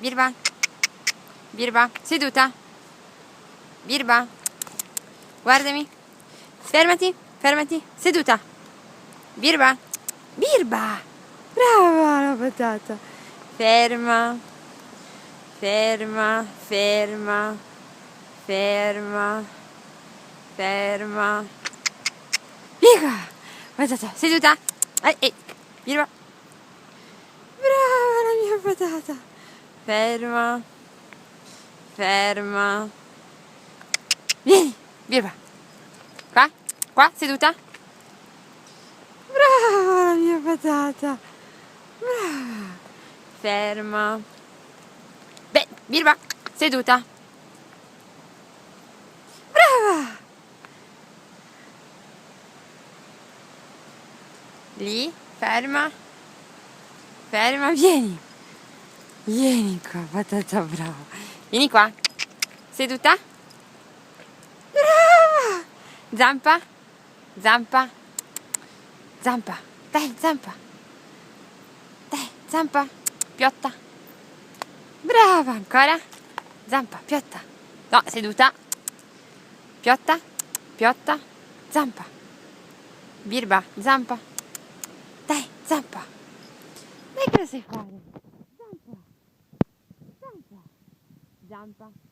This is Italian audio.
Birba. Birba, seduta. Birba, guardami. Fermati, fermati, seduta. Birba, Birba. Brava la patata. Ferma, ferma, ferma, ferma, ferma. Birba, patata, seduta. Birba. Brava la mia patata. Ferma, ferma. Vieni, Birba. Qua, qua, seduta. Brava la mia patata. Brava. Ferma. Beh, Birba, seduta. Brava. Lì, ferma. Ferma, vieni. Vieni qua, patata brava. Vieni qua. Seduta. Brava. Zampa. Zampa. Zampa. Dai, zampa. Dai, zampa. Piotta. Brava, ancora. Zampa, piotta. No, seduta. Piotta. Piotta. Zampa. Birba, zampa. Dai, zampa. Dai, cosa sai fare? Zampa. Zampa. Zampa.